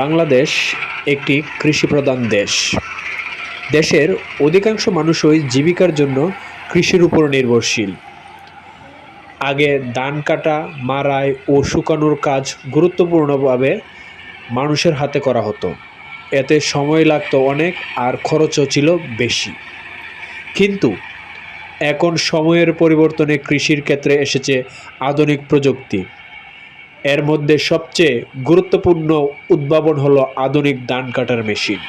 বাংলাদেশ একটি কৃষিপ্রধান দেশ। দেশের অধিকাংশ মানুষই জীবিকার জন্য কৃষির উপর নির্ভরশীল। আগে ধান কাটা, মাড়াই ও শুকানোর কাজ গুরুত্বপূর্ণভাবে মানুষের হাতে করা হতো। এতে সময় লাগতো অনেক আর খরচও ছিল বেশি। কিন্তু এখন সময়ের পরিবর্তনে কৃষির ক্ষেত্রে এসেছে আধুনিক প্রযুক্তি। এর মধ্যে সবচেয়ে গুরুত্বপূর্ণ উদ্ভাবন হলো আধুনিক ধান কাটার মেশিন।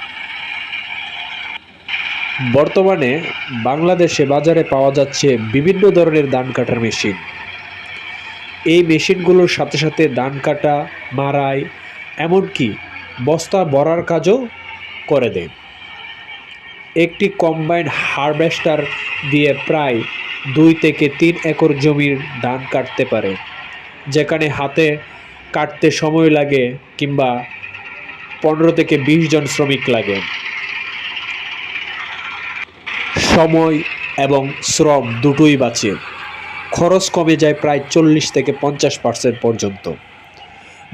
বর্তমানে বাংলাদেশে বাজারে পাওয়া যাচ্ছে বিভিন্ন ধরনের ধান কাটার মেশিন। এই মেশিনগুলোর সাথে সাথে ধান কাটা, মাড়াই, এমনকি বস্তা ভরার কাজও করে দেয়। একটি কম্বাইন হারভেস্টার দিয়ে প্রায় 2 থেকে 3 একর জমির ধান কাটতে পারে, যেখানে হাতে কাটতে সময় লাগে কিংবা 15 থেকে 20 জন শ্রমিক লাগে। সময় এবং শ্রম দুটোই বাঁচে। খরচ কমে যায় প্রায় 40 থেকে 50% পর্যন্ত।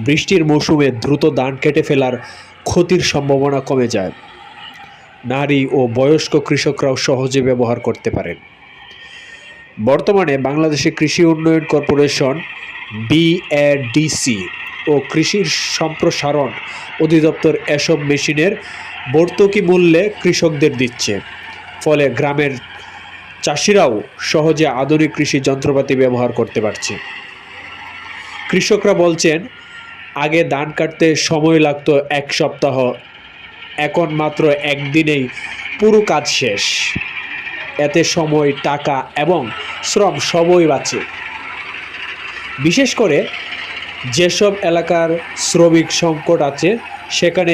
বৃষ্টির মৌসুমে দ্রুত ধান কেটে ফেলার ক্ষতির সম্ভাবনা কমে যায়। নারী ও বয়স্ক কৃষকরাও সহজে ব্যবহার করতে পারেন। বর্তমানে বাংলাদেশে কৃষি উন্নয়ন কর্পোরেশন BADC ও কৃষি সম্প্রসারণ অধিদপ্তর এসব মেশিনের ভর্তুকি মূল্যে কৃষকদের দিচ্ছে। ফলে গ্রামের চাষিরাও সহজে আধুনিক কৃষি যন্ত্রপাতি ব্যবহার করতে পারছে। কৃষকরা বলছেন, আগে ধান কাটতে সময় লাগতো 1 সপ্তাহ, এখন মাত্র 1 দিনেই পুরো কাজ শেষ। এতে সময়, টাকা এবং শ্রম সবই বাঁচে। বিশেষ করে যেসব এলাকার শ্রমিক সংকট আছে, সেখানে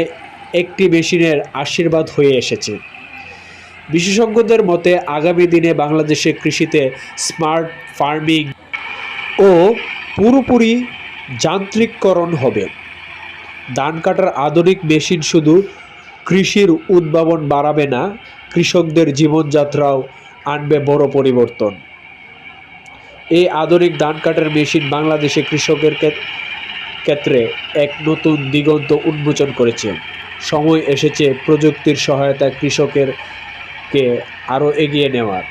একটি মেশিনের আশীর্বাদ হয়ে এসেছে। বিশেষজ্ঞদের মতে আগামী দিনে বাংলাদেশে কৃষিতে স্মার্ট ফার্মিং ও পুরোপুরি যান্ত্রিককরণ হবে। ধান কাটার আধুনিক মেশিন শুধু কৃষির উদ্ভাবন বাড়াবে না, কৃষকদের জীবনযাত্রাও আনবে বড় পরিবর্তন। এই আধুনিক ধান কাটার মেশিন বাংলাদেশে কৃষকের ক্ষেত্রে এক নতুন দিগন্ত উন্মোচন করেছে। সময় এসেছে প্রযুক্তির সহায়তায় কৃষককে আরও এগিয়ে নেওয়ার।